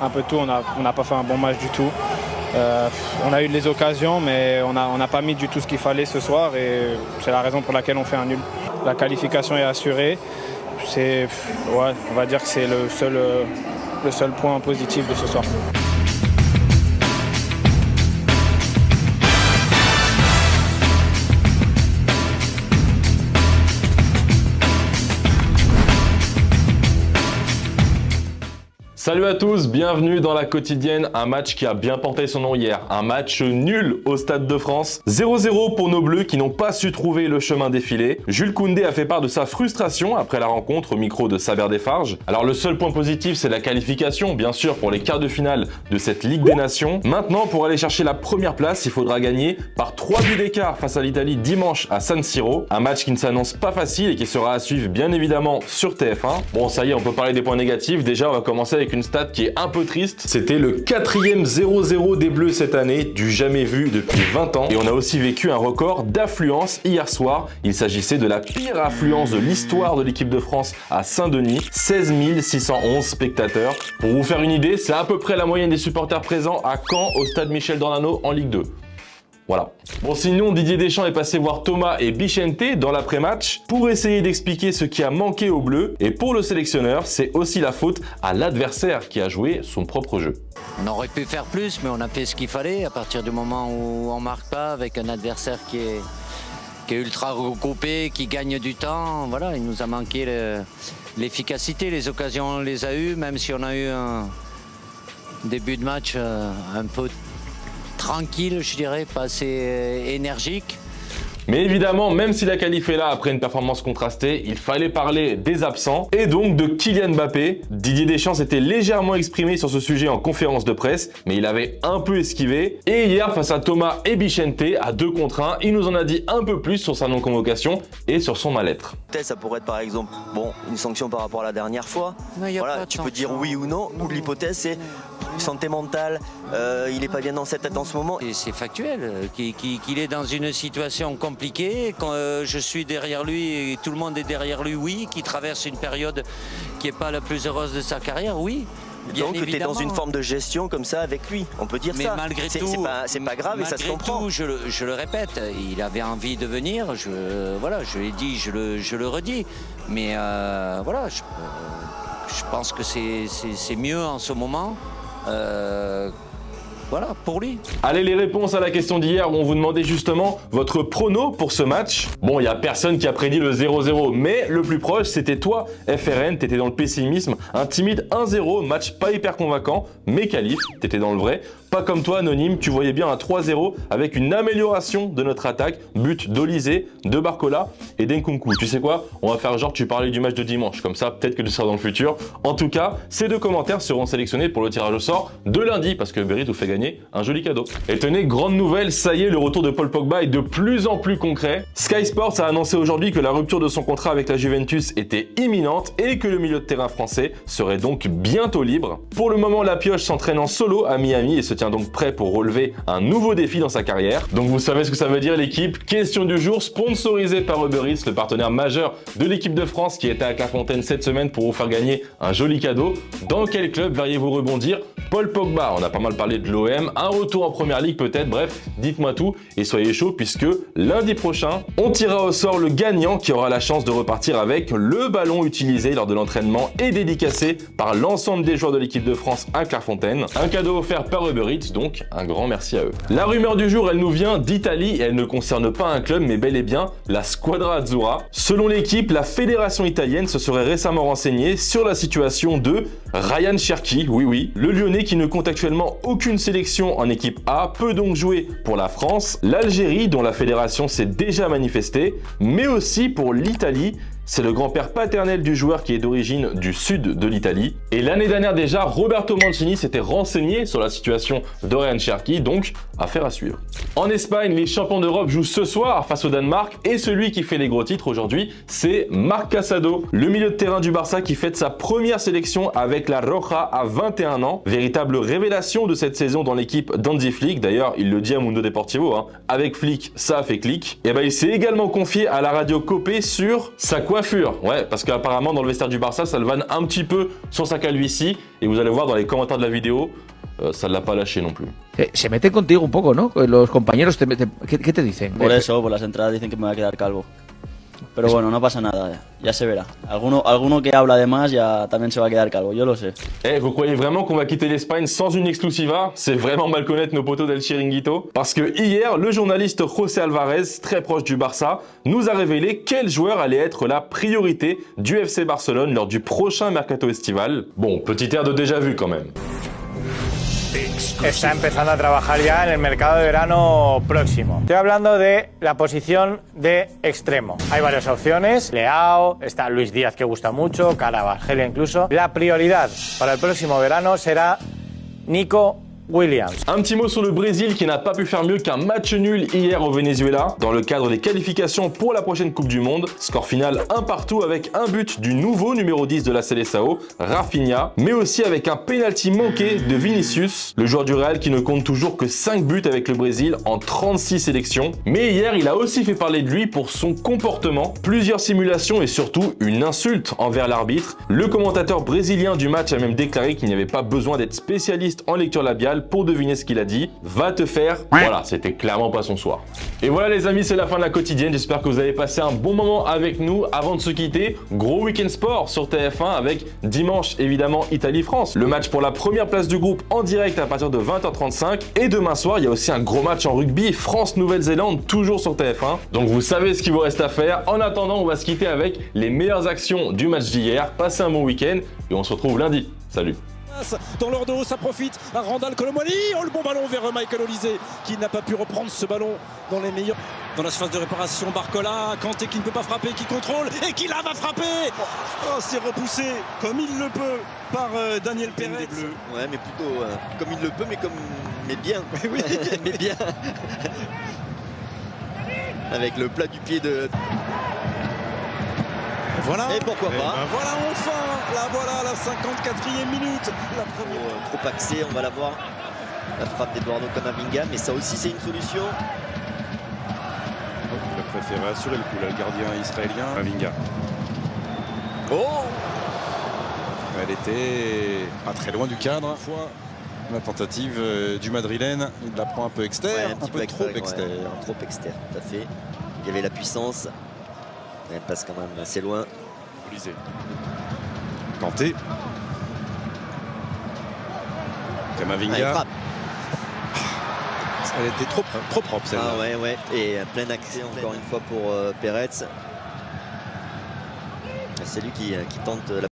un peu tout. On n'a pas fait un bon match du tout. On a eu des occasions, mais on n'a pas mis du tout ce qu'il fallait ce soir et c'est la raison pour laquelle on fait un nul. La qualification est assurée. Ouais, on va dire que c'est le seul point positif de ce soir. Salut à tous, bienvenue dans la quotidienne, un match qui a bien porté son nom hier, un match nul au Stade de France, 0-0 pour nos Bleus qui n'ont pas su trouver le chemin défilé. Jules Koundé a fait part de sa frustration après la rencontre au micro de Saber Defarge. Alors le seul point positif c'est la qualification, bien sûr, pour les quarts de finale de cette Ligue des Nations. Maintenant, pour aller chercher la première place, il faudra gagner par 3 buts d'écart face à l'Italie dimanche à San Siro, un match qui ne s'annonce pas facile et qui sera à suivre bien évidemment sur TF1. Bon, ça y est, on peut parler des points négatifs. Déjà, on va commencer avec une stat qui est un peu triste. C'était le 4e 0-0 des Bleus cette année, du jamais vu depuis 20 ans. Et on a aussi vécu un record d'affluence hier soir. Il s'agissait de la pire affluence de l'histoire de l'équipe de France à Saint-Denis, 16 611 spectateurs. Pour vous faire une idée, c'est à peu près la moyenne des supporters présents à Caen au stade Michel Dornano en Ligue 2. Voilà. Bon, sinon, Didier Deschamps est passé voir Thomas et Bichente dans l'après-match pour essayer d'expliquer ce qui a manqué aux Bleus. Et pour le sélectionneur, c'est aussi la faute à l'adversaire qui a joué son propre jeu. On aurait pu faire plus, mais on a fait ce qu'il fallait. À partir du moment où on ne marque pas, avec un adversaire qui est ultra regroupé, qui gagne du temps, voilà, il nous a manqué l'efficacité. Les occasions, on les a eues, même si on a eu un début de match un peu tranquille, je dirais, pas assez énergique. Mais évidemment, même si la qualif est là après une performance contrastée, il fallait parler des absents et donc de Kylian Mbappé. Didier Deschamps s'était légèrement exprimé sur ce sujet en conférence de presse, mais il avait un peu esquivé. Et hier, face à Thomas et Bichente, à 2 contre 1, il nous en a dit un peu plus sur sa non-convocation et sur son mal-être. Ça pourrait être par exemple une sanction par rapport à la dernière fois. Voilà, tu peux dire oui ou non, ou l'hypothèse c'est santé mentale, il n'est pas bien dans cette tête en ce moment. Et c'est factuel, qu'il est dans une situation compliquée, quand je suis derrière lui et tout le monde est derrière lui, oui, qu'il traverse une période qui n'est pas la plus heureuse de sa carrière, oui. Donc tu es dans une forme de gestion comme ça avec lui, on peut dire ça. Mais malgré tout, c'est pas grave et ça se comprend. Malgré tout, je le répète, il avait envie de venir, je l'ai dit, je le redis. Mais voilà, je pense que c'est mieux en ce moment. Voilà, pour lui. Allez, les réponses à la question d'hier où on vous demandait justement votre prono pour ce match. Bon, il n'y a personne qui a prédit le 0-0, mais le plus proche, c'était toi, FRN, t'étais dans le pessimisme. Un timide 1-0, match pas hyper convaincant, mais qualif, t'étais dans le vrai. Pas comme toi, Anonyme, tu voyais bien un 3-0 avec une amélioration de notre attaque, but d'Olysée, de Barcola et d'Nkunku. Tu sais quoi? On va faire genre tu parlais du match de dimanche, comme ça peut-être que tu seras dans le futur. En tout cas, ces 2 commentaires seront sélectionnés pour le tirage au sort de lundi, parce que Berit vous fait gagner un joli cadeau. Et tenez, grande nouvelle, ça y est, le retour de Paul Pogba est de plus en plus concret. Sky Sports a annoncé aujourd'hui que la rupture de son contrat avec la Juventus était imminente et que le milieu de terrain français serait donc bientôt libre. Pour le moment, la pioche s'entraîne en solo à Miami et se tient donc prêt pour relever un nouveau défi dans sa carrière. Donc vous savez ce que ça veut dire l'équipe. Question du jour, sponsorisée par Uber Eats, le partenaire majeur de l'équipe de France qui était à Clairefontaine cette semaine pour vous faire gagner un joli cadeau. Dans quel club verriez-vous rebondir Paul Pogba? On a pas mal parlé de l'OM, un retour en première ligue peut-être, bref, dites-moi tout et soyez chaud puisque lundi prochain, on tirera au sort le gagnant qui aura la chance de repartir avec le ballon utilisé lors de l'entraînement et dédicacé par l'ensemble des joueurs de l'équipe de France à Clairefontaine. Un cadeau offert par Uber Eats, donc un grand merci à eux. La rumeur du jour, elle nous vient d'Italie et elle ne concerne pas un club mais bel et bien la Squadra Azzurra. Selon l'équipe, la fédération italienne se serait récemment renseignée sur la situation de Ryan Cherki, oui, le Lyonnais qui ne compte actuellement aucune sélection en équipe A peut donc jouer pour la France, l'Algérie dont la fédération s'est déjà manifestée, mais aussi pour l'Italie. C'est le grand-père paternel du joueur qui est d'origine du sud de l'Italie. Et l'année dernière déjà, Roberto Mancini s'était renseigné sur la situation de Ryan Cherki, donc affaire à suivre. En Espagne, les champions d'Europe jouent ce soir face au Danemark et celui qui fait les gros titres aujourd'hui, c'est Marc Casado, le milieu de terrain du Barça qui fête sa première sélection avec la Roja à 21 ans. Véritable révélation de cette saison dans l'équipe d'Hansi Flick. D'ailleurs, il le dit à Mundo Deportivo, avec Flick, ça a fait clic. Et ben, il s'est également confié à la radio Copé sur sa quoi coiffure, ouais, parce qu'apparemment dans le vestiaire du Barça, ça le vanne un petit peu sur sa calvitie. Et vous allez voir dans les commentaires de la vidéo, ça ne l'a pas lâché non plus. Se meten contigo un poco, ¿no? Los compañeros, ¿qué te dicen? Por eso, por las entradas dicen que me voy a quedar calvo. Pero bueno, no pasa nada, ya se verá. Alguno que habla de más ya también se va a quedar calvo, yo lo sé. Vous croyez vraiment qu'on va quitter l'Espagne sans une exclusiva? C'est vraiment mal connaître nos potos del Chiringuito. Parce que hier, le journaliste José Alvarez, très proche du Barça, nous a révélé quel joueur allait être la priorité du FC Barcelone lors du prochain mercato estival. Bon, petit air de déjà vu quand même. Está empezando a trabajar ya en el mercado de verano próximo. Estoy hablando de la posición de extremo. Hay varias opciones. Leao, está Luis Díaz que gusta mucho, Carvajal incluso. La prioridad para el próximo verano será Nico Williams. Un petit mot sur le Brésil qui n'a pas pu faire mieux qu'un match nul hier au Venezuela dans le cadre des qualifications pour la prochaine Coupe du Monde. Score final 1-1 avec un but du nouveau numéro 10 de la Seleção, Rafinha, mais aussi avec un penalty manqué de Vinicius, le joueur du Real qui ne compte toujours que 5 buts avec le Brésil en 36 sélections. Mais hier, il a aussi fait parler de lui pour son comportement, plusieurs simulations et surtout une insulte envers l'arbitre. Le commentateur brésilien du match a même déclaré qu'il n'y avait pas besoin d'être spécialiste en lecture labiale pour deviner ce qu'il a dit. Va te faire. Voilà, c'était clairement pas son soir. Et voilà les amis, c'est la fin de la quotidienne. J'espère que vous avez passé un bon moment avec nous. Avant de se quitter, gros week-end sport sur TF1 avec dimanche évidemment Italie-France. Le match pour la première place du groupe en direct à partir de 20h35. Et demain soir, il y a aussi un gros match en rugby, France-Nouvelle-Zélande, toujours sur TF1. Donc vous savez ce qu'il vous reste à faire. En attendant, on va se quitter avec les meilleures actions du match d'hier. Passez un bon week-end et on se retrouve lundi. Salut. Dans leur dos, ça profite à Randal Colomwani. Oh, le bon ballon vers Michael Olise qui n'a pas pu reprendre ce ballon dans les meilleurs. Dans la phase de réparation, Barcola, Kanté qui ne peut pas frapper, qui contrôle et qui là va frapper. Oh, c'est repoussé comme il le peut par Daniel Pérez. Ouais, mais plutôt comme il le peut, mais bien. Oui, mais bien. Avec le plat du pied de. Voilà. Et pourquoi pas. Voilà enfin, la 54e minute. La première. Trop axé, on va la voir. La frappe d'Eduardo Camavinga, mais ça aussi c'est une solution. Il a préféré assurer le coup, là, le gardien israélien, Camavinga. Oh, elle était pas très loin du cadre. La tentative du Madrilène, il la prend un peu externe, un peu trop externe. Ouais, trop externe, tout à fait. Il y avait la puissance. Elle passe quand même assez loin. Olise. Kanté. Camavinga. Elle était trop propre celle-là. Ah ouais. Et plein accès encore une fois pour Pérez. C'est lui qui tente la